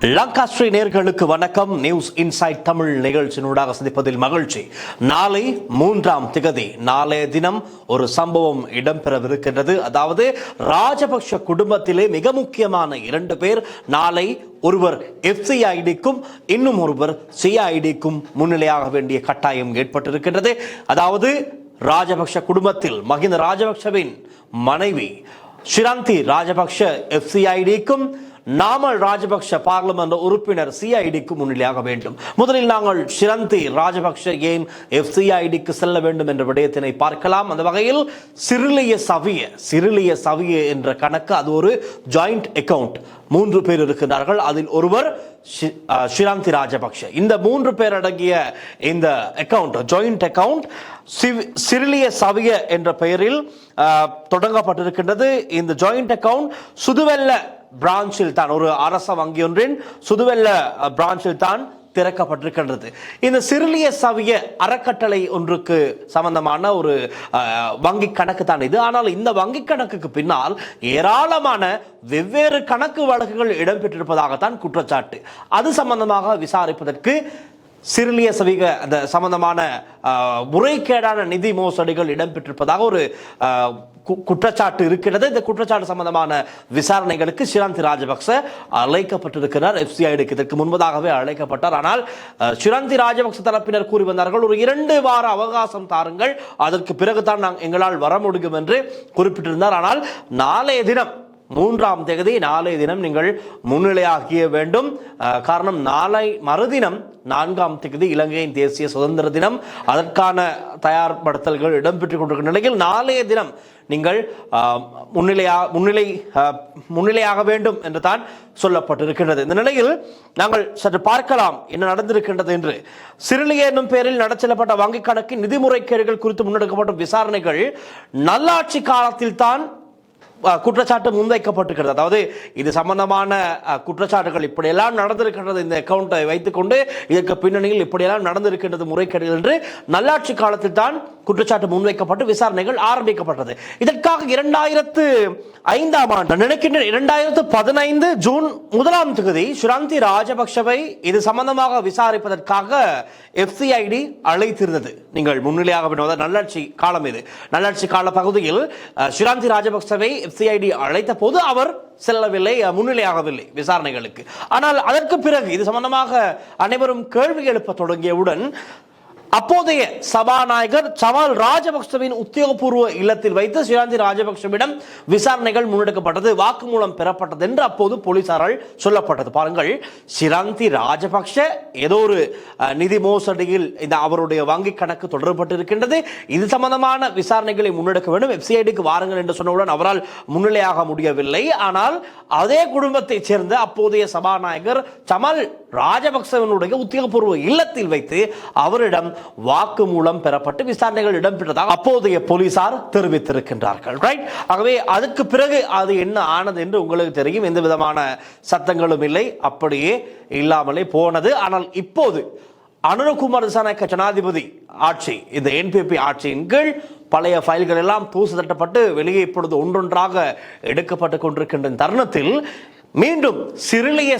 லங்காஸ்ரீ நேர்களுக்கு வணக்கம். News inside Tamil நிகழ்ச்சியினூடாக சந்திப்பதில் மகிழ்ச்சி. நாளை 3ஆம் திகதி நாளைய தினம் ஒரு சம்பவம் இடம்பெறவிருக்கின்றது. அதாவது ராஜபக்ஷ குடும்பத்திலே மிக முக்கியமான 2 பேர் நாளை ஒருவர் FCIDக்கும் இன்னும் ஒருவர் CIDக்கும் முன்னிலையாக வேண்டிய கட்டாயம் ஏற்பட்டிருக்கின்றது. அதாவது ராஜபக்ஷ குடும்பத்தில் மஹிந்த ராஜபக்ஷவின் மனைவி ஷிராந்தி ராஜபக்ஷ FCIDக்கும் நாமல் ராஜபக்ஷ பார்லிமெண்ட் உறுப்பினர் CIDக்கு முன்னிலையாக வேண்டும். முதலில் நாங்கள் ஷிராந்தி ராஜபக்ஷ ஏன் FCIDக்கு செல்ல வேண்டும் என்ற விடயத்தினை பார்க்கலாம். அந்த வகையில் சிறிலிய சவிய என்ற கணக்கு, அது ஒரு ஜாயிண்ட் அக்கவுண்ட். 3 பேர் இருக்கிறார்கள். அதில் ஒருவர் ஷிராந்தி ராஜபக்ஷ. இந்த 3 பேர் அடங்கிய இந்த அக்கவுண்ட், ஜாயிண்ட் அக்கவுண்ட் சிறிலிய சவிய என்ற பெயரில் தொடங்கப்பட்டிருக்கின்றது. இந்த ஜாயிண்ட் அக்கவுண்ட் சுதுவெல்ல பிரான்சில் தான், ஒரு அரச வங்கி ஒன்றின் சுதுவெல்ல பிரான்சில் தான் திறக்கப்பட்டிருக்கின்றது. இந்த சிறிலிய சவிய அறக்கட்டளை ஒன்றுக்கு சம்பந்தமான ஒரு வங்கி கணக்கு தான் இது. ஆனால் இந்த வங்கி கணக்குக்கு பின்னால் ஏராளமான வெவ்வேறு கணக்கு வழக்குகள் இடம்பெற்றிருப்பதாகத்தான் குற்றச்சாட்டு. அது சம்பந்தமாக விசாரிப்பதற்கு சிறிலிய சவிக அந்த சம்பந்தமான முறைகேடான நிதி மோசடிகள் இடம்பெற்றிருப்பதாக ஒரு குற்றச்சாட்டு இருக்கிறது. இந்த குற்றச்சாட்டு சம்பந்தமான விசாரணைகளுக்கு ஷிராந்தி ராஜபக்ச அழைக்கப்பட்டிருக்கிறார். FCIDக்கு இதற்கு முன்பதாகவே அழைக்கப்பட்டார். ஆனால் ஷிராந்தி ராஜபக்ச தரப்பினர் கூறி வந்தார்கள், ஒரு 2 வார அவகாசம் தாருங்கள், அதற்கு பிறகுதான் எங்களால் வர முடியும் என்று குறிப்பிட்டிருந்தார். ஆனால் நாளைய தினம் 3ஆம் தேதி நாளைய தினம் நீங்கள் முன்னிலையாகிய வேண்டும். காரணம், நாளை மறுதினம் 4ஆம் தேதி இலங்கையின் தேசிய சுதந்திர தினம். அதற்கான தயார்படுத்தல்கள் இடம்பெற்றுக் கொண்டிருக்கிற நிலையில் நாளைய தினம் நீங்கள் முன்னிலையாக வேண்டும் என்று தான் சொல்லப்பட்டிருக்கின்றது. இந்த நிலையில் நாங்கள் சற்று பார்க்கலாம் என்ன நடந்திருக்கின்றது என்று. சிறிலிய என்னும் பெயரில் நடத்தப்பட்ட வங்கிக் கணக்கின் நிதி முறைகேடுகள் குறித்து முன்னெடுக்கப்பட்ட விசாரணைகள் நல்லாட்சி காலத்தில் தான் குற்றச்சாட்டு முன்வைக்கப்பட்டிருக்கிறது. அதாவது இது சம்பந்தமான குற்றச்சாட்டுகள் இப்படியெல்லாம் நடந்திருக்கின்றது, இந்த அக்கௌண்ட்டை வைத்துக்கொண்டு இதற்கு பின்னணியில் இப்படியெல்லாம் நடந்திருக்கின்றது முறைகேடுகள் என்று நல்லாட்சி காலத்தில் தான் குற்றச்சாட்டு முன்வைக்கப்பட்டு விசாரணைகள் ஆரம்பிக்கப்பட்டது. இதற்காக 2005ஆம் ஆண்டு நினைக்கின்ற 2015 ஜூன் 1ஆம் தேதி ஷிராந்தி ராஜபக்ஷவை இது சம்பந்தமாக விசாரிப்பதற்காக FCID அழைத்திருந்தது. நீங்கள் முன்னிலையாக நல்லாட்சி காலம், இது நல்லாட்சி கால பகுதியில் ஷிராந்தி ராஜபக்ஷவை FCID அழைத்த போது அவர் செல்லவில்லை, முன்னிலையாகவில்லை விசாரணைகளுக்கு. ஆனால் அதற்கு பிறகு இது சம்பந்தமாக அனைவரும் கேள்வி எழுப்ப தொடங்கியவுடன் அப்போதைய சபாநாயகர் சமல் ராஜபக்சவின் உத்தியோகபூர்வ இல்லத்தில் வைத்து ஷிராந்தி ராஜபக்சவிடம் விசாரணைகள் முன்னெடுக்கப்பட்டது, வாக்குமூலம் பெறப்பட்டது என்று அப்போது போலீசாரால் சொல்லப்பட்டது. பாருங்கள், ஷிராந்தி ராஜபக்ஷ ஏதோ ஒரு நிதி மோசடியில் இந்த அவருடைய வங்கி கணக்கு தொடரப்பட்டிருக்கின்றது, இது சம்பந்தமான விசாரணைகளை முன்னெடுக்க வேண்டும், FCIDக்கு வாருங்கள் என்று சொன்னவுடன் அவரால் முன்னிலையாக முடியவில்லை. ஆனால் அதே குடும்பத்தைச் சேர்ந்த அப்போதைய சபாநாயகர் சமல் ராஜபக்சவனுடைய உத்தியோகபூர்வ இல்லத்தில் வைத்து அவரிடம் வாக்குமூலம் பெறப்பட்டு விசாரணைகள் இடம்பெற்றதாக அப்போதைய போலீசார் தெரிவித்திருக்கின்றார்கள். ரைட். ஆகவே அதுக்கு பிறகு அது என்ன ஆனது என்று உங்களுக்கு தெரியும். எந்த விதமான சத்தங்களும் இல்லை, அப்படியே இல்லாமலே போனது. ஆனால் இப்போது அனுரகுமார் திசாநாயக்க ஜனாதிபதி ஆட்சி, இந்த NPP ஆட்சியின் கீழ் பழைய ஃபைல்கள் எல்லாம் தூசு தட்டப்பட்டு வெளியே இப்பொழுது ஒன்றொன்றாக எடுக்கப்பட்டு கொண்டிருக்கின்ற தருணத்தில் மீண்டும் சிறிலிய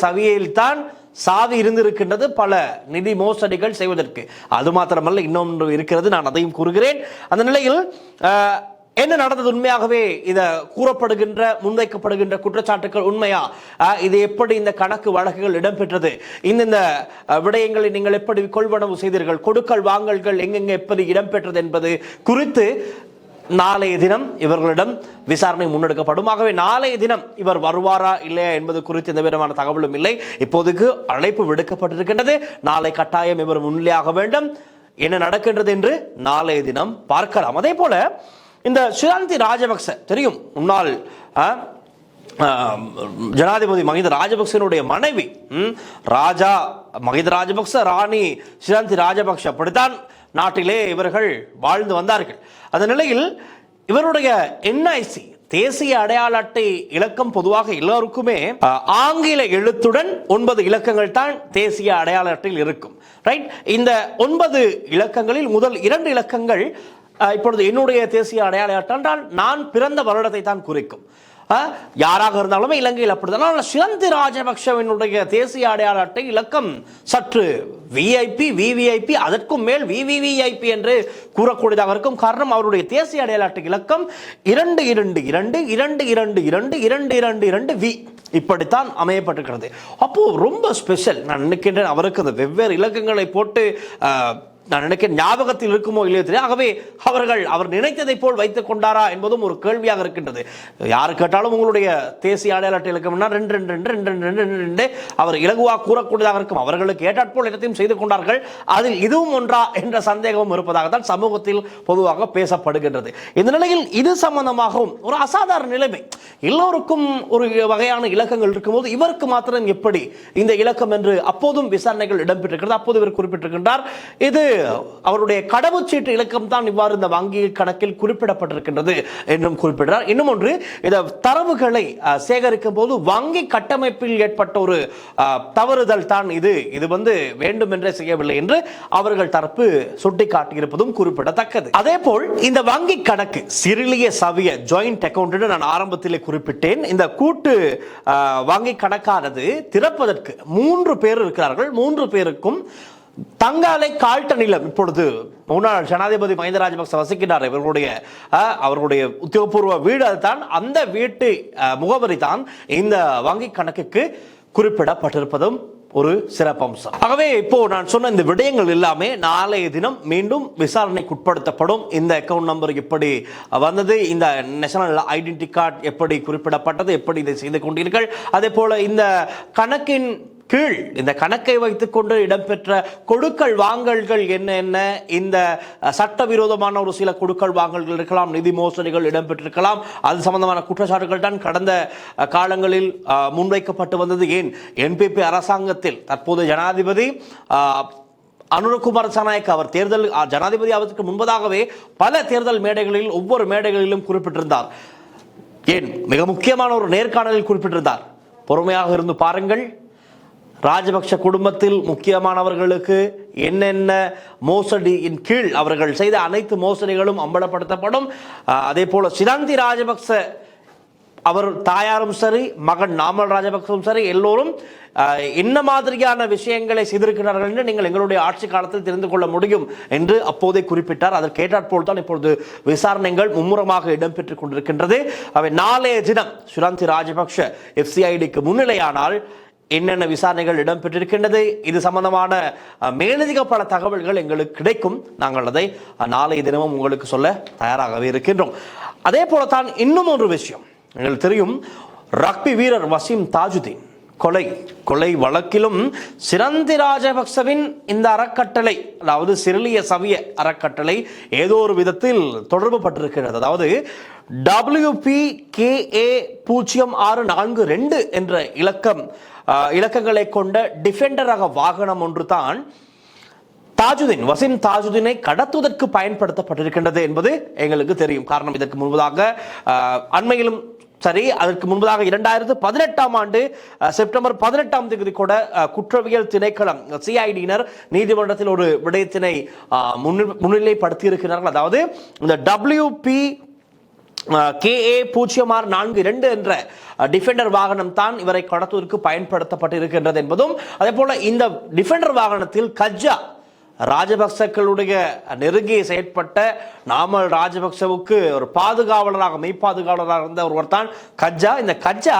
சவியில் தான் சாவி இருந்திருக்கின்றது பல நிதி மோசடிகள் செய்வதற்கு. அது மாத்திரமல்ல, இன்னொன்று இருக்கிறது, நான் அதையும் கூறுகிறேன். அந்த நிலையில் என்ன நடந்தது, உண்மையாகவே இதை கூறப்படுகின்ற முன்வைக்கப்படுகின்ற குற்றச்சாட்டுகள் உண்மையா, இது எப்படி இந்த கணக்கு வழக்குகள் இடம்பெற்றது, இந்த விடயங்களை நீங்கள் எப்படி கொள்வனவு செய்தீர்கள், கொடுக்கல் வாங்கல்கள் எங்கெங்க எப்படி இடம்பெற்றது என்பது குறித்து நாளைய தினம் இவர்களிடம் விசாரணை முன்னெடுக்கப்படும். ஆகவே நாளைய தினம் இவர் வருவாரா இல்லையா என்பது குறித்து எந்த விதமான தகவலும் இல்லை. இப்போதைக்கு அழைப்பு விடுக்கப்பட்டிருக்கின்றது. நாளை கட்டாயம் இவர் முன்னிலையாக வேண்டும். என்ன நடக்கின்றது என்று நாளைய தினம் பார்க்கலாம். அதே போல இந்த ஷிராந்தி ராஜபக்ச தெரியும், முன்னாள் ஜனாதிபதி மஹிந்த ராஜபக்சனுடைய மனைவி மஹிந்த ராஜபக்ச, ராணி ஷிராந்தி ராஜபக்ச, அப்படித்தான் நாட்டிலே இவர்கள் வாழ்ந்து வந்தார்கள். அந்த நிலையில் இவருடைய NIC தேசிய அடையாள அட்டை இலக்கம் பொதுவாக எல்லோருக்குமே ஆங்கில எழுத்துடன் 9 இலக்கங்கள் தான் தேசிய அடையாள அட்டையில் இருக்கும். ரைட். இந்த 9 இலக்கங்களில் முதல் 2 இலக்கங்கள் இப்பொழுது என்னுடைய தேசிய அடையாள அட்டை என்றால் நான் பிறந்த வருடத்தை தான் குறிக்கும். யாராக இருந்தாலுமே இலங்கையில் அப்படித்தான். ஆனால் சிரந்தி ராஜபக்ஷவினுடைய தேசிய அடையாள அட்டை இலக்கம் சற்று விஐபி விவிஐபி அதற்கும் மேல் விவிவிஐபி என்று கூறக்கூடியதாக இருக்கும். காரணம் அவருடைய தேசிய அடையாள அட்டை இலக்கம் 2222222222 வி இப்படித்தான் அமையப்பட்டிருக்கிறது. அப்போ ரொம்ப ஸ்பெஷல். நான் நினைக்கின்றேன் அவருக்கு அந்த வெவ்வேறு இலக்கங்களை போட்டு நான் நினைக்கிறேன் ஞாபகத்தில் இருக்குமோ இல்லையோ தெரியும். ஆகவே அவர் நினைத்ததை போல் வைத்துக் கொண்டாரா என்பதும் ஒரு கேள்வியாக இருக்கின்றது. யாரு கேட்டாலும் உங்களுடைய தேசிய அடையாள அட்டை இலக்கம்னா 2 அவர் இலகுவாக கூறக்கூடியதாக இருக்கும். அவர்களுக்கு ஏற்றாற்போல் இடத்தையும் செய்து கொண்டார்கள். அதில் இதுவும் ஒன்றா என்ற சந்தேகமும் இருப்பதாகத்தான் சமூகத்தில் பொதுவாக பேசப்படுகின்றது. இந்த நிலையில் இது சம்பந்தமாகவும் ஒரு அசாதாரண நிலைமை. எல்லோருக்கும் ஒரு வகையான இலக்கங்கள் இருக்கும்போது இவருக்கு மாத்திரம் எப்படி இந்த இலக்கம் என்று அப்போதும் விசாரணைகள் இடம்பெற்றிருக்கிறது. அப்போது இவர் குறிப்பிட்டிருக்கின்றார், இது அவருடைய கடவுச்சீட்டு இலக்கம் தான் இவ்வாறு இந்த வங்கி கணக்கில் குறிப்பிடப்பட்டிருக்கின்றது என்றும் குறிப்பிட்டார். இன்னும் ஒன்று, இந்த தரவுகளை சேகரிக்கும் போது வங்கி கட்டமைப்பில் ஏற்பட்ட ஒரு தவறுதல் தான் இது வேண்டும் என்றே செய்யவில்லை என்று அவர்கள் தரப்பு சுட்டிக்காட்டியிருப்பதும் குறிப்பிடத்தக்கது. அதே போல் இந்த வங்கி கணக்கு சிறிலிய சவிய ஜாயிண்ட் அக்கவுண்ட் என்று நான் ஆரம்பத்திலே குறிப்பிட்டேன். இந்த கூட்டு வங்கி கணக்கானது திறப்பதற்கு 3 பேர் இருக்கிறார்கள். 3 பேருக்கும் தங்காலை கால்ட்ட நிலம் இப்பொழுது முன்னாள் ஜனாதிபதி மஹிந்த ராஜபக்ச வசிக்கிறார். அவர்களுடைய உத்தியோகபூர்வ வீடு அதுதான். அந்த வீட்டு முகவரி தான் இந்த வங்கி கணக்குக்கு குறிப்பிடப்பட்டிருப்பதும் ஒரு சிறப்பம்சம். ஆகவே இப்போ நான் சொன்ன இந்த விடயங்கள் எல்லாமே நாளைய தினம் மீண்டும் விசாரணைக்கு உட்படுத்தப்படும். இந்த அக்கவுண்ட் நம்பர் எப்படி வந்தது, இந்த நேஷனல் ஐடென்டி கார்டு எப்படி குறிப்பிடப்பட்டது, எப்படி இதை செய்து கொண்டீர்கள், அதே போல இந்த கணக்கின் கீழ் இந்த கணக்கை வைத்துக் கொண்டு இடம்பெற்ற கொடுக்கல் வாங்கல்கள் என்ன, இந்த சட்டவிரோதமான ஒரு சில கொடுக்கல் வாங்கல்கள் இருக்கலாம், நிதி மோசடிகள் இடம்பெற்றிருக்கலாம், அது சம்பந்தமான குற்றச்சாட்டுகள் தான் கடந்த காலங்களில் முன்வைக்கப்பட்டு வந்தது. ஏன் என்பிபி அரசாங்கத்தில் தற்போது ஜனாதிபதி அனுரகுமார திசாநாயக்க அவர் தேர்தல் ஜனாதிபதி ஆவதற்கு முன்பதாகவே பல தேர்தல் மேடைகளில் ஒவ்வொரு மேடைகளிலும் குறிப்பிட்டிருந்தார். ஏன் மிக முக்கியமான ஒரு நேர்காணலில் குறிப்பிட்டிருந்தார், பொறுமையாக இருந்து பாருங்கள், ராஜபக்ஷ குடும்பத்தில் முக்கியமானவர்களுக்கு என்னென்ன மோசடியின் கீழ் அவர்கள் செய்த அனைத்து மோசடிகளும் அம்பலப்படுத்தப்படும். அதே போல சிரந்தி ராஜபக்ச அவர் தாயாரும் சரி, மகன் நாமல் ராஜபக்சவும் சரி, எல்லோரும் என்ன மாதிரியான விஷயங்களை செய்திருக்கிறார்கள் என்று நீங்கள் எங்களுடைய ஆட்சி காலத்தில் தெரிந்து கொள்ள முடியும் என்று அப்போதே குறிப்பிட்டார். அதற்கு ஏற்றாற்போல் தான் இப்பொழுது விசாரணைகள் மும்முரமாக இடம்பெற்றுக் கொண்டிருக்கின்றது. அவை நாளைய தினம் சிரந்தி ராஜபக்ஷ FCIDக்கு முன்னிலையானால் என்னென்ன விசாரணைகள் இடம்பெற்றிருக்கின்றது, இது சம்பந்தமான மேலதிக பல தகவல்கள் எங்களுக்கு கிடைக்கும். நாங்கள் அதை நாளைய தினமும் உங்களுக்கு சொல்ல தயாராகவே இருக்கின்றோம். அதே போலத்தான் இன்னும் ஒரு விஷயம் எங்களுக்கு தெரியும், ரக்பி வீரர் வசீம் தாஜுதீன் கொலை வழக்கிலும் சிரந்தி ராஜபக்சவின் இந்த அறக்கட்டளை, அதாவது சிறிலிய சவிய அறக்கட்டளை ஏதோ ஒரு விதத்தில் தொடர்பு பட்டிருக்கிறது. அதாவது WPKA0642 என்ற இலக்கங்களை கொண்ட டிஃபெண்டர் ரக வாகனம் ஒன்று தான் வசீம் தாஜுதீனை கடத்துவதற்கு பயன்படுத்தப்பட்டிருக்கின்றது என்பது எங்களுக்கு தெரியும். காரணம், இதற்கு முன்பதாக அண்மையிலும் சரி, அதற்கு முன்பதாக 2018ஆம் ஆண்டு செப்டம்பர் 18ஆம் தேதி கூட குற்றவியல் திணைக்களம் CIDயினர் நீதிமன்றத்தில் ஒரு விடயத்தினை முன்னிலைப்படுத்தி இருக்கிறார்கள். அதாவது இந்த WPKA0642 என்ற டிஃபெண்டர் வாகனம் தான் இவரை கடத்துவதற்கு பயன்படுத்தப்பட்டிருக்கின்றது என்பதும், அதே போல இந்த டிஃபெண்டர் வாகனத்தில் கஜ்ஜா ராஜபக்சக்களுடைய நெருங்கி செயற்பட்ட நாமல் ராஜபக்சவுக்கு ஒரு மெய்ப்பாதுகாவலராக இருந்த ஒருவர் தான் கஜ்ஜா. இந்த கஜ்ஜா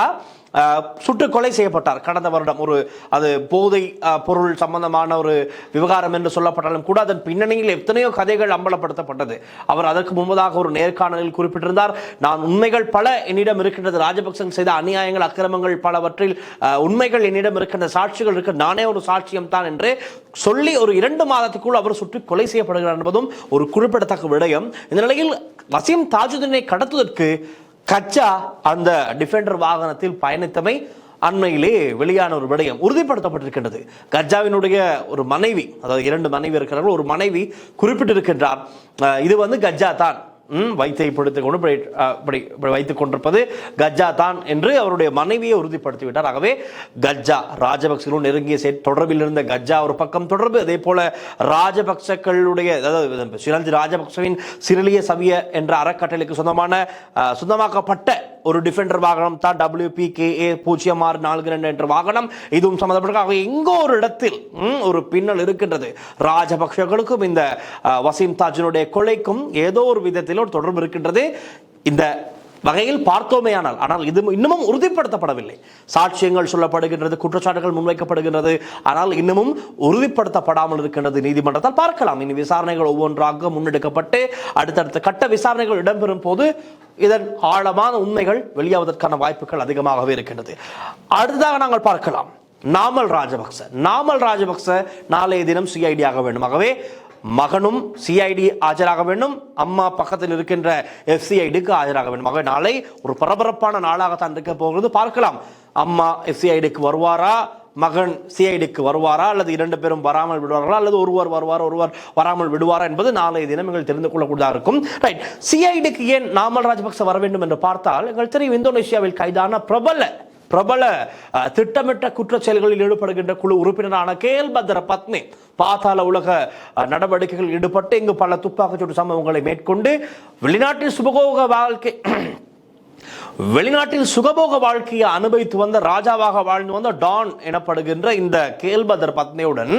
சுட்டு கொலை செய்யப்பட்டார் கடந்த வருடம். அது போதை பொருள் சம்பந்தமான ஒரு விவகாரம் என்று சொல்லப்பட்டாலும் கூட அதன் பின்னணியில் எத்தனையோ கதைகள் அம்பலப்படுத்தப்பட்டது. அவர் அதற்கு முன்பதாக ஒரு நேர்காணலில் குறிப்பிட்டிருந்தார், நான் உண்மைகள் பல என்னிடம் இருக்கின்றது, ராஜபக்சன் செய்த அநியாயங்கள் அக்கிரமங்கள் பலவற்றில் உண்மைகள் என்னிடம் இருக்கின்ற சாட்சிகள் இருக்க, நானே ஒரு சாட்சியம் தான் என்று சொல்லி ஒரு 2 மாதத்துக்குள் அவர் சுற்றி கொலை செய்யப்படுகிறார் என்பதும் ஒரு குறிப்பிடத்தக்க விடயம். இந்த நிலையில் வசீம் தாஜுதீனை கடத்துவதற்கு கஜ்ஜா அந்த டிஃபெண்டர் வாகனத்தில் பயணித்தமை அண்மையிலே வெளியான ஒரு விடயம் உறுதிப்படுத்தப்பட்டிருக்கின்றது. கஜ்ஜாவினுடைய ஒரு மனைவி, அதாவது 2 மனைவி இருக்கிறார்கள், ஒரு மனைவி குறிப்பிட்டிருக்கின்றார், இது கஜ்ஜா தான், வைத்தை பிடித்துக் கொண்டு வைத்துக் கொண்டிருப்பது கஜ்ஜா தான் என்று அவருடைய மனைவியை உறுதிப்படுத்திவிட்டார். ஆகவே கஜ்ஜா ராஜபக்சர்களுடன் நெருங்கிய தொடர்பில் இருந்த கஜ்ஜா ஒரு பக்கம் தொடர்பு, அதே போல ராஜபக்சக்களுடைய, அதாவது சிரந்தி ராஜபக்சவின் சிறிலிய சவிய என்ற அறக்கட்டளைக்கு சொந்தமாக்கப்பட்ட ஒரு டிஃபெண்டர் வாகனம் தான் WPKA 0642 என்ற வாகனம். இதுவும் சம்பந்தப்பட்ட எங்கோ ஒரு இடத்தில் ஒரு பின்னல் இருக்கின்றது. ராஜபக்ஷர்களுக்கும் இந்த வசீம் தாஜினுடைய கொலைக்கும் ஏதோ ஒரு விதத்தில் ஒரு தொடர்பு இருக்கின்றது. இந்த வகையில் பார்த்தோமேயானால், ஆனால் இது இன்னமும் உறுதிப்படுத்தப்படவில்லை. சாட்சியங்கள் சொல்லப்படுகின்றது, குற்றச்சாட்டுகள் முன்வைக்கப்படுகின்றது, ஆனால் இன்னமும் உறுதிப்படுத்தப்படாமல் இருக்கின்றது. நீதிமன்றத்தால் பார்க்கலாம். இனி விசாரணைகள் ஒவ்வொன்றாக முன்னெடுக்கப்பட்டு அடுத்தடுத்த கட்ட விசாரணைகள் இடம்பெறும் போது இதன் ஆழமான உண்மைகள் வெளியாவதற்கான வாய்ப்புகள் அதிகமாகவே இருக்கின்றது. அடுத்ததாக நாங்கள் பார்க்கலாம் நாமல் ராஜபக்ச நாளைய தினம் சிஐடி ஆக வேண்டும். ஆகவே மகனும் சிஐடி ஆஜராக வேண்டும், அம்மா பக்கத்தில் இருக்கின்ற FCIDக்கு ஆஜராக வேண்டும். ஆகவே நாளை ஒரு பரபரப்பான நாளாகத்தான் இருக்க போகிறது. பார்க்கலாம், அம்மா FCIDக்கு வருவாரா, மகன் சிஐடிக்கு வருவாரா, அல்லது இரண்டு பேரும் வராமல் விடுவார்களா, அல்லது ஒருவர் வருவார் ஒருவர் வராமல் விடுவாரா என்பது நாளைய தினம் எங்கள் தெரிந்து கொள்ளக்கூடியதாக இருக்கும். ரைட், சிஐடிக்கு ஏன் நாமல் ராஜபக்ச வர வேண்டும் என்று பார்த்தால், எங்கள் தெரியும் இந்தோனேஷியாவில் கைதான பிரபல திட்டமிட்ட குற்றச்செயல்களில் ஈடுபடுகின்ற குழு உறுப்பினரான கேல்பத்ர பத்மே பாதாள உலக நடவடிக்கைகளில் ஈடுபட்டு இங்கு பல துப்பாக்கிச்சூடு சம்பவங்களை மேற்கொண்டு வெளிநாட்டில் சுகபோக வாழ்க்கையை அனுபவித்து வந்த ராஜாவாக வாழ்ந்து வந்த டான் எனப்படுகின்ற இந்த கேல்பத்ர பத்மேவுடன்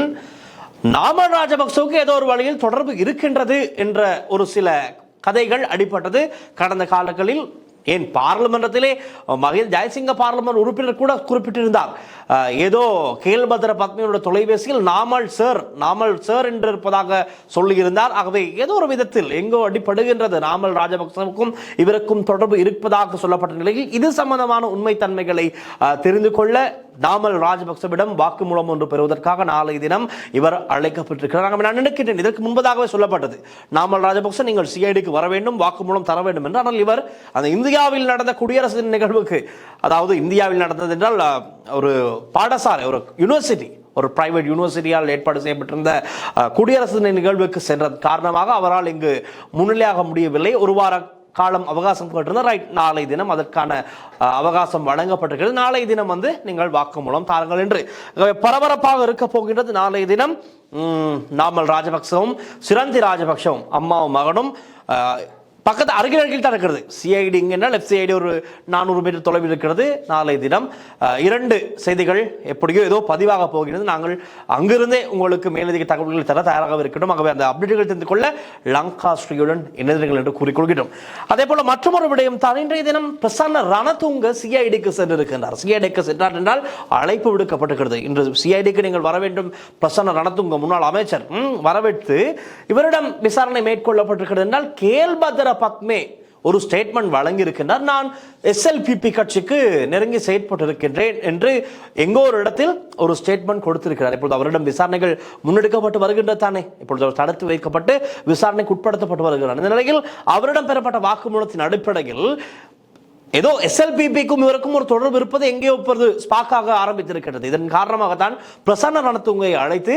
நாமல் ராஜபக்சவுக்கு ஏதோ ஒரு வழியில் தொடர்பு இருக்கின்றது என்ற ஒரு சில கதைகள் அடிபட்டது கடந்த காலங்களில். ஏன் பார்லிமெண்டத்திலே மகிழ் ஜெயசிங்க பார்லிமெண்ட் உறுப்பினர் கூட குறிப்பிட்டிருந்தார், ஏதோ கேல்பத்ர பத்மியோட தொலைபேசியில் நாமல் சார் என்று இருப்பதாக சொல்லியிருந்தார். ஆகவே ஏதோ ஒரு விதத்தில் எங்கோ அடிப்படுகின்றது, நாமல் ராஜபக்சவுக்கும் இவருக்கும் தொடர்பு இருப்பதாக சொல்லப்பட்ட நிலையில் இது சம்பந்தமான உண்மைத்தன்மைகளை தெரிந்து கொள்ள நாமல் ராஜபக்சவிடம் வாக்குமூலம் ஒன்று பெறுவதற்காக நாளை தினம் இவர் அழைக்கப்பட்டிருக்கிறார். நான் நினைக்கின்றேன் இதற்கு முன்பதாகவே சொல்லப்பட்டது, நாமல் ராஜபக்ச நீங்கள் சிஐடிக்கு வர வேண்டும், வாக்குமூலம் தர வேண்டும் என்று. ஆனால் இவர் அந்த இந்தியாவில் நடந்த குடியரசு நிகழ்வுக்கு, அதாவது இந்தியாவில் நடந்தது என்றால் ஒரு பாடசாலை, ஒரு யூனிவர்சிட்டி, ஒரு பிரைவேட் யூனிவர்சிட்டியால் ஏற்பாடு செய்யப்பட்டிருந்த குடியரசு நிகழ்வுக்கு சென்றது காரணமாக அவரால் இங்கு முன்னிலையாக முடியவில்லை. ஒரு வார காலம் அவகாசம் கேட்டிருந்தார். ரைட், நாளை தினம் அதற்கான அவகாசம் வழங்கப்பட்டிருக்கிறது. நாளை தினம் நீங்கள் வாக்குமூலம் தாருங்கள் என்று பரபரப்பாக இருக்க போகின்றது. நாளைய தினம் நாமல் ராஜபக்சவும் சிரந்தி ராஜபக்சவும் அம்மாவும் மகனும் பக்கத்து அருகில் தான் இருக்கிறது. சிஐடி என்றால் FCID ஒரு 400 மீட்டர் தொலைவில் இருக்கிறது. நாளை தினம் 2 செய்திகள் எப்படியோ ஏதோ பதிவாக போகிறது. நாங்கள் அங்கிருந்தே உங்களுக்கு மேலதிக தகவல்களை தர தயாராக இருக்கட்டும். ஆகவே அந்த அப்டேட்டுகள் தெரிந்து கொள்ள லங்கா ஸ்ரீயுடன் இணைந்தீர்கள் என்று கூறிக்கொள்கிறோம். அதே போல மற்றொரு விடயம் தான், இன்றைய தினம் பிரசன்ன ரணதுங்க சிஐடிக்கு சென்றிருக்கின்றார். சிஐடிக்கு சென்றார் என்றால் அழைப்பு விடுக்கப்பட்டிருக்கிறது. இன்று சிஐடிக்கு நீங்கள் வர வேண்டும், பிரசன்ன ரணதுங்க முன்னாள் அமைச்சர் வரவேற்று இவரிடம் விசாரணை மேற்கொள்ளப்பட்டிருக்கிறது என்றால் கேல்பத்ர பத்மே ஒரு ஸ்டேட்மெண்ட் வழங்கி இருக்கின்றார். நான் SLPP கட்சிக்கு நெருங்கி செயற்பட்டிருக்கின்றேன் என்று எங்கோ ஒரு இடத்தில் ஒரு ஸ்டேட்மெண்ட் கொடுத்திருக்கிறார். இப்பொழுது அவரிடம் விசாரணைகள் முன்னெடுக்கப்பட்டு வருகின்ற தானே, இப்பொழுது அவர் தடுத்து வைக்கப்பட்டு விசாரணைக்கு உட்படுத்தப்பட்டு வருகிறார். இந்த நிலையில் அவரிடம் பெறப்பட்ட வாக்குமூலத்தின் அடிப்படையில் ஏதோ SLPPக்கும் இவருக்கும் ஒரு தொடர்பு இருப்பது எங்கேயோ ஸ்பாக்காக ஆரம்பித்திருக்கிறது. இதன் காரணமாகத்தான் பிரசன்ன ரணதுங்கை அழைத்து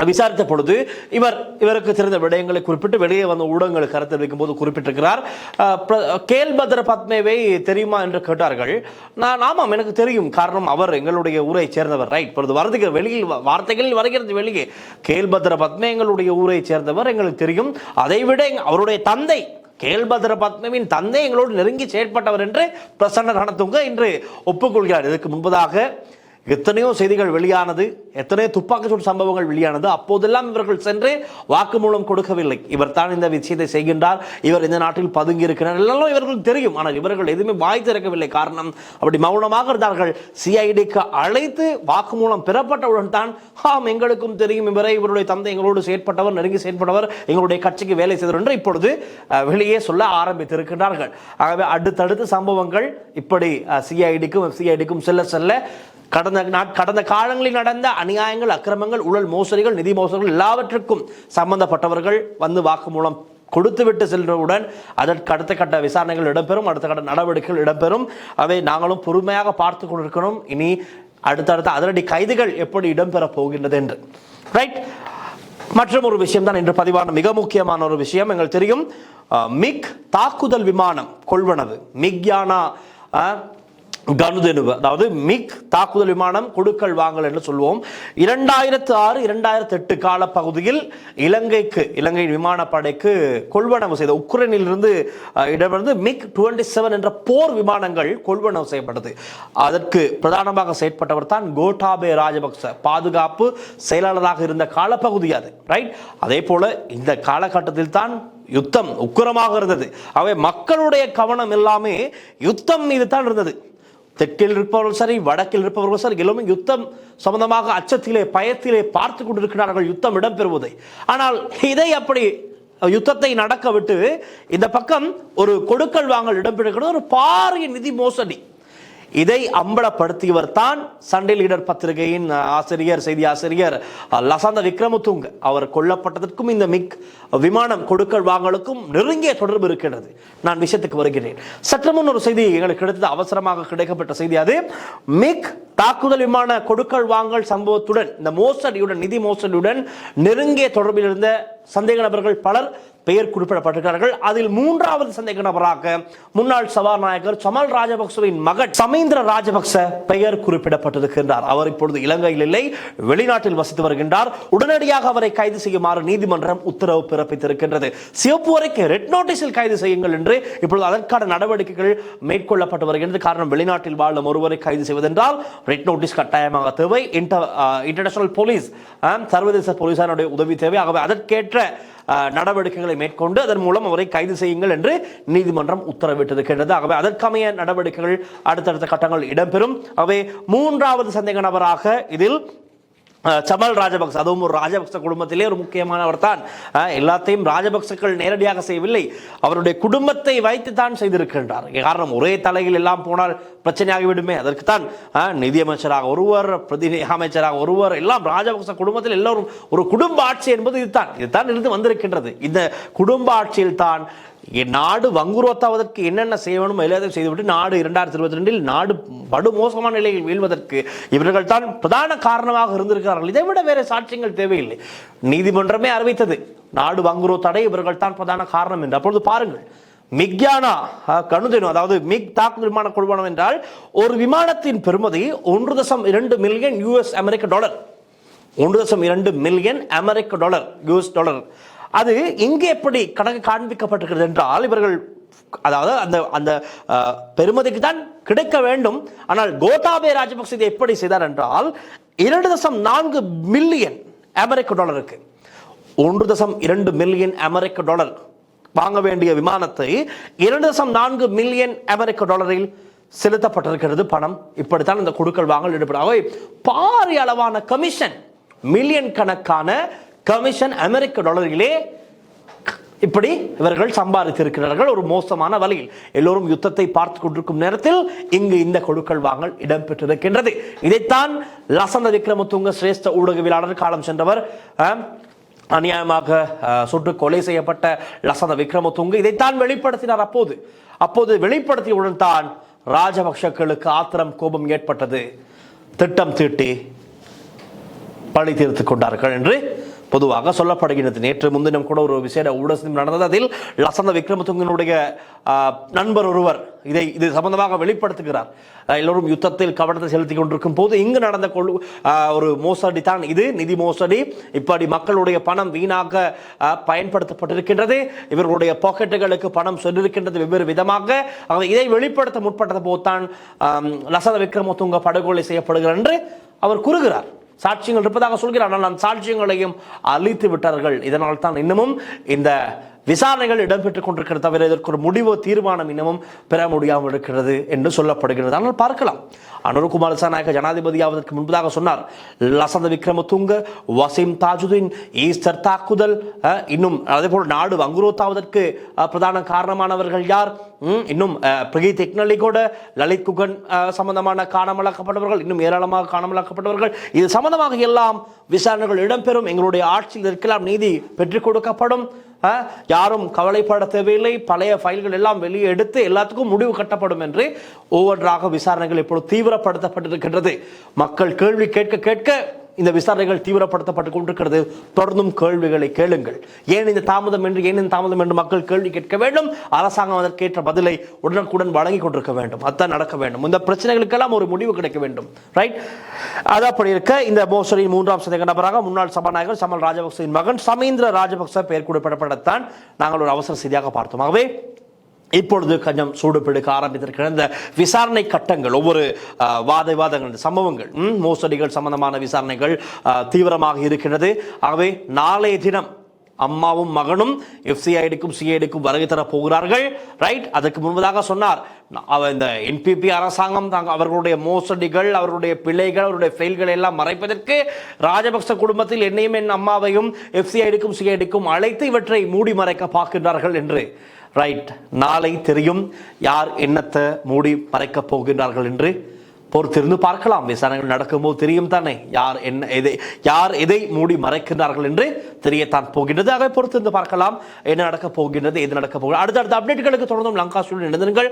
விசாரித்த பொழுது இவருக்கு தெரிந்த விடயங்களை குறிப்பிட்டு வெளியே வந்த ஊடகங்களுக்கு கருத்து வைக்கும் போது குறிப்பிட்டிருக்கிறார். கேல்பத்ர பத்மேவை தெரியுமா என்று கேட்டார்கள். ஆமாம் எனக்கு தெரியும், காரணம் அவர் எங்களுடைய ஊரை சேர்ந்தவர். ரைட், இப்பொழுது வார்த்தைகளில் வருகிறது வெளியே, கேல்பத்ர பத்மே எங்களுடைய ஊரை சேர்ந்தவர், எங்களுக்கு தெரியும். அதைவிட அவருடைய தந்தை கேல்பத்ர பத்மேவின் தந்தை எங்களோடு நெருங்கி செயற்பட்டவர் என்று பிரசன்ன ரணதுங்க இன்று ஒப்புக்கொள்கிறார். இதற்கு முன்பதாக எத்தனையோ செய்திகள் வெளியானது, எத்தனையோ துப்பாக்கிச்சூடு சம்பவங்கள் வெளியானது. அப்போதெல்லாம் இவர்கள் சென்று வாக்குமூலம் கொடுக்கவில்லை. இவர் தான் இந்த விஷயத்தை செய்கின்றார், இவர் இந்த நாட்டில் பதுங்கி இருக்கிறார், எல்லாம் இவர்களுக்கு தெரியும். ஆனால் இவர்கள் எதுவுமே வாய் திறக்கவில்லை. காரணம், அப்படி மௌனமாக இருந்தார்கள். சிஐடிக்கு அழைத்து வாக்குமூலம் பெறப்பட்டவுடன் தான் எங்களுக்கும் தெரியும், இவருடைய தந்தை எங்களோடு செயற்பட்டவர், நெருங்கி செயற்பட்டவர், எங்களுடைய கட்சிக்கு வேலை செய்தவர் என்று இப்பொழுது வெளியே சொல்ல ஆரம்பித்திருக்கின்றார்கள். ஆகவே அடுத்தடுத்த சம்பவங்கள் இப்படி சிஐடிக்கும் FCIDக்கும் செல்ல கடந்த காலங்களில் நடந்த அநியாயங்கள், அக்கிரமங்கள், ஊழல் மோசடிகள், நிதி மோசடிகள் எல்லாவற்றுக்கும் சம்பந்தப்பட்டவர்கள் வந்து வாக்குமூலம் கொடுத்துவிட்டு சென்றவுடன் அதற்கு அடுத்த கட்ட விசாரணைகள் இடம்பெறும், அடுத்த கட்ட நடவடிக்கைகள் இடம்பெறும். அவை நாங்களும் பொறுமையாக பார்த்து கொண்டிருக்கணும். இனி அடுத்தடுத்த அதிரடி கைதுகள் எப்படி இடம்பெற போகின்றது என்று. ரைட், மற்றும் ஒரு விஷயம் தான் இன்று பதிவான மிக முக்கியமான ஒரு விஷயம். எங்களுக்கு தெரியும், மிக் தாக்குதல் விமானம் கொள்வனவு, மிக் யானா கனுதெனு, அதாவது மிக் தாக்குதல் விமானம் கொடுக்கல் வாங்கல் என்று சொல்வோம். 2006 2008 கால பகுதியில் இலங்கை விமானப்படைக்கு கொள்வனவு செய்த உக்ரைனிலிருந்து இடமிருந்து மிக் 27 என்ற போர் விமானங்கள் கொள்வனவு செய்யப்பட்டது. அதற்கு பிரதானமாக செயற்பட்டவர் தான் கோட்டாபே ராஜபக்ச, பாதுகாப்பு செயலாளராக இருந்த காலப்பகுதி அது. ரைட். அதே போல இந்த காலகட்டத்தில் தான் யுத்தம் உக்கிரமாக இருந்தது. அவை மக்களுடைய கவனம் எல்லாமே யுத்தம் மீது தான் இருந்தது. தெற்கில் இருப்பவர்கள் சரி, வடக்கில் இருப்பவர்கள் சரி, எல்லாமே யுத்தம் சம்பந்தமாக அச்சத்திலே பயத்திலே பார்த்து கொண்டிருக்கிறார்கள் யுத்தம் இடம்பெறுவதை. ஆனால் இதை அப்படி யுத்தத்தை நடக்க விட்டு இந்த பக்கம் ஒரு கொடுக்கல் வாங்கல் இடம்பெறுகிறது, ஒரு பாரிய நிதி மோசடி. இதை அம்பலப்படுத்தியவர் தான் சண்டே லீடர் பத்திரிகையின் செய்தி ஆசிரியர் லசந்த விக்ரமதுங்க. அவர் கொல்லப்பட்டதற்கும் இந்த மிக் விமானம் கொடுக்கல் வாங்கலுக்கும் நெருங்கிய தொடர்பு இருக்கிறது. நான் விஷயத்துக்கு வருகிறேன். சற்று முன் ஒரு செய்தி எங்களுக்கு கிடைத்தது, அவசரமாக கிடைக்கப்பட்ட செய்தி. அது மிக் தாக்குதல் விமான கொடுக்கல் வாங்கல் சம்பவத்துடன், இந்த மோசடியுடன், நிதி மோசடியுடன் நெருங்கிய தொடர்பில் இருந்த சந்தேக நபர்கள் பலர் பெயர் குறிப்பிடப்பட்டிருக்கிறார்கள். அதில் 3வது சந்தேக நபராக முன்னாள் சபாநாயகர் சமல் ராஜபக்சவின் மகன் சமீந்திர ராஜபக்ச பெயர் குறிப்பிடப்பட்டிருக்கின்றார். அவர் இப்பொழுது இலங்கையில் இல்லை, வெளிநாட்டில் வசித்து வருகின்றார். உடனடியாக அவரை கைது செய்யுமாறு நீதிமன்றம் உத்தரவு பிறப்பித்திருக்கின்றது. சிவப்பு வரைக்கு ரெட் நோட்டீஸில் கைது செய்யுங்கள் என்று இப்பொழுது அதற்கான நடவடிக்கைகள் மேற்கொள்ளப்பட்டு வருகின்றது. காரணம், வெளிநாட்டில் வாழும் ஒருவரை கைது செய்வதென்றால் ரெட் நோட்டீஸ் கட்டாயமாக தேவை. இன்டர்நேஷனல் போலீஸ், சர்வதேச போலீசாருடைய உதவி தேவை. ஆகவே அதற்கேற்ற நடவடிக்கைகளை மேற்கொண்டு அதன் மூலம் அவரை கைது செய்யுங்கள் என்று நீதிமன்றம் உத்தரவிட்டிருக்கிறது. ஆகவே அதற்கமைய நடவடிக்கைகள் அடுத்தடுத்த கட்டங்கள் இடம்பெறும். ஆகவே 3வது சந்தேக நபராக இதில் சமல் ராஜபக்ச, அதுவும் ஒரு ராஜபக்ச குடும்பத்திலே ஒரு முக்கியமானவர் தான். எல்லாத்தையும் ராஜபக்சக்கள் நேரடியாக செய்யவில்லை, அவருடைய குடும்பத்தை வைத்து தான் செய்திருக்கின்றார். காரணம், ஒரே தலையில் எல்லாம் போனால் பிரச்சனையாகிவிடுமே. அதற்குத்தான் நிதியமைச்சராக ஒருவர், பிரதி அமைச்சராக ஒருவர், எல்லாம் ராஜபக்ச குடும்பத்தில் எல்லோரும் ஒரு குடும்ப ஆட்சி என்பது இதுதான் இருந்து வந்திருக்கின்றது. இந்த குடும்ப ஆட்சியில் தான் நாடு வங்குரோத்தாவதற்கு என்னென்ன செய்யணும் எல்லாத்தையும் செய்துவிட்டு நாடு 2022 நாடு படுமோசமான நிலையில் வீழ்வதற்கு இவர்கள் தான் பிரதான காரணமாக இருந்திருக்கிறார்கள். இதை விட வேற சாட்சியங்கள் தேவையில்லை. நீதிமன்றமே அறிவித்தது நாடு வங்குரோத்தடை இவர்கள் தான் பிரதான காரணம் என்று. அப்பொழுது பாருங்கள், மிக்யானா கனுதெனு, அதாவது மிக் தாக்குதல் விமான கொள்வனம் என்றால் ஒரு விமானத்தின் பெறுமதி 1.2 மில்லியன் $1.2 மில்லியன் $1 அது இங்கே எப்படி கணக்கு காண்பிக்கப்பட்டிருக்கிறது என்றால், இவர்கள் அதாவது அந்த அந்த பெருமதிக்கு தான் கிடைக்க வேண்டும். ஆனால் கோட்டாபே ராஜபக்ச இதை எப்படி செய்தார் என்றால், 2.4 மில்லியன் $1 1.2 மில்லியன் $1 வாங்க வேண்டிய விமானத்தை 2.4 மில்லியன் $1 செலுத்தப்பட்டிருக்கிறது பணம். இப்படித்தான் இந்த கொடுக்கல் வாங்கல் ஈடுபடாக பாரிய அளவான கமிஷன், மில்லியன் கணக்கான கமிஷன் $1 இப்படி இவர்கள் சம்பாதித்திருக்கிறார்கள் ஒரு மோசமான வழியில். எல்லோரும் யுத்தத்தை பார்த்து கொண்டிருக்கும் நேரத்தில் இங்கு இந்த கொடுக்கல் வாங்கல் இடம்பெற்றிருக்கின்றது. இதைத்தான் லசந்த விக்ரமதுங்க சிரேஷ்ட ஊடகவியலாளர், காலம் சென்றவர், அநியாயமாக சுட்டு கொலை செய்யப்பட்ட லசந்த விக்ரமதுங்க இதைத்தான் வெளிப்படுத்தினார். அப்போது வெளிப்படுத்தியவுடன் தான் ராஜபக்சக்களுக்கு ஆத்திரம், கோபம் ஏற்பட்டது. திட்டம் தீட்டி பழி தீர்த்துக் கொண்டார்கள் என்று பொதுவாக சொல்லப்படுகிறது. நேற்று முன்தினம் கூட ஒரு விசேட ஊடகம் நடந்தது. அதில் லசந்த விக்ரமதுங்கனுடைய நண்பர் ஒருவர் இது சம்பந்தமாக வெளிப்படுத்துகிறார். எல்லோரும் யுத்தத்தில் கவனத்தை செலுத்திக் கொண்டிருக்கும் போது இங்கு நடந்த ஒரு மோசடி தான் இது, நிதி மோசடி. இப்படி மக்களுடைய பணம் வீணாக பயன்படுத்தப்பட்டிருக்கின்றது, இவர்களுடைய பாக்கெட்டுகளுக்கு பணம் சென்றிருக்கின்றது வெவ்வேறு விதமாக. இதை வெளிப்படுத்த முற்பட்ட போதுதான் லசந்த விக்ரமதுங்க படுகொலை செய்யப்படுகிறார் என்று அவர் கூறுகிறார். சாட்சியங்கள் இருப்பதாக சொல்கிறார். ஆனால் அந்த சாட்சியங்களையும் அழித்து விட்டார்கள். இதனால் தான் இன்னமும் இந்த விசாரணைகள் இடம்பெற்றுக் கொண்டிருக்கிறது தவிர இதற்கு ஒரு முடிவு, தீர்மானம் இன்னமும் பெற முடியாமல் இருக்கிறது என்று சொல்லப்படுகிறது. ஆனால் பார்க்கலாம், அனுரகுமார திசாநாயக்க ஜனாதிபதியாவதற்கு முன்பதாக சொன்னார், லசந்த விக்ரமதுங்க, வசீம் தாஜுதீன், ஈஸ்டர் தாக்குதல், இன்னும் அதே போல் நாடு வங்குரோத்தாவதற்கு பிரதான காரணமானவர்கள் யார், இன்னும் பிரகீத் எக்னலிகோட, லலித் குகன் சம்பந்தமான காணாமலாக்கப்பட்டவர்கள், இன்னும் ஏராளமாக காணாமலாக்கப்பட்டவர்கள், இது சம்பந்தமாக எல்லாம் விசாரணைகள் இடம்பெறும். எங்களுடைய ஆட்சியில் இருக்கலாம், நீதி பெற்றுக் கொடுக்கப்படும், யாரும் கவலைப்பட தேவையில்லை, பழைய ஃபைல்கள் எல்லாம் வெளியே எடுத்து எல்லாத்துக்கும் முடிவு கட்டப்படும் என்று ஒவ்வொன்றாக விசாரணைகள் இப்பொழுது தீவிரப்படுத்தப்பட்டிருக்கின்றது. மக்கள் கேள்வி கேட்க கேட்க இந்த விசாரணைகள் தீவிரப்படுத்தப்பட்டுக் கொண்டிருக்கிறது. தொடர்ந்தும் கேள்விகளை கேளுங்கள். ஏன் இந்த தாமதம் என்று மக்கள் கேள்வி கேட்க வேண்டும். அரசாங்கம் அதற்கேற்ற பதிலை உடனுக்குடன் வழங்கி கொண்டிருக்க வேண்டும். அதுதான் நடக்க வேண்டும். இந்த பிரச்சனைகளுக்கெல்லாம் ஒரு முடிவு கிடைக்க வேண்டும். ரைட். அது அப்படி இருக்க இந்த மோசடியின் 3ஆம் சந்தேக நபராக முன்னாள் சபாநாயகர் சமல் ராஜபக்சவின் மகன் சமீந்திர ராஜபக்ச பெயர் குறிப்பிடப்படத்தான் நாங்கள் ஒரு அவசர செய்தியாக பார்த்தோம். ஆகவே இப்பொழுது கொஞ்சம் சூடுபிடிக்க ஆரம்பித்திருக்கிற இந்த விசாரணை கட்டங்கள், ஒவ்வொரு வாதங்கள், சம்பவங்கள், மோசடிகள் சம்பந்தமான விசாரணைகள் தீவிரமாக இருக்கின்றது. ஆகவே நாளைய தினம் அம்மாவும் மகனும் எஃப்சிஐடிக்கும் சிஐடிக்கும் வருகை தர போகிறார்கள். ரைட். அதற்கு முன்பதாக சொன்னார், இந்த என்பிபி அரசாங்கம் அவர்களுடைய மோசடிகள், அவர்களுடைய பிழைகள், அவருடைய ஃபெயில்களை எல்லாம் மறைப்பதற்கு ராஜபக்ச குடும்பத்தில் என்னையும் என் அம்மாவையும் எஃப்சிஐடிக்கும் சிஐடிக்கும் அழைத்து இவற்றை மூடி மறைக்க பார்க்கின்றார்கள் என்று. ரைட். நாளை தெரியும் யார் என்னத்தை மூடி மறைக்கப் போகின்றார்கள் என்று. பொறுத்திருந்து பார்க்கலாம். விசாரணைகள் நடக்கும்போது தெரியும் தானே யார் எதை மூடி மறைக்கின்றார்கள் என்று தெரியத்தான் போகின்றது. ஆக பொறுத்திருந்து பார்க்கலாம் என்ன நடக்கப் போகின்றது, எது நடக்க போகிறது. அடுத்தடுத்த அப்டேட்டுகளுக்கு தொடர்ந்தும் லங்கா ஸ்ட்ரீட் எழுதுங்கள்.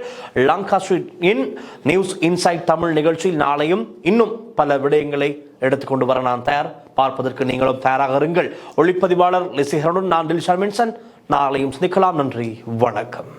Lanka street in news inside Tamil நிகழ்ச்சியில் நாளையும் இன்னும் பல விடயங்களை எடுத்துக்கொண்டு வர நான் தயார். பார்ப்பதற்கு நீங்களும் தயாராக இருங்கள். ஒளிப்பதிவாளர் லிசிஹருடன் நான் டில்ஷா மின்சன். நாளையும் சந்திக்கலாம். நன்றி, வணக்கம்.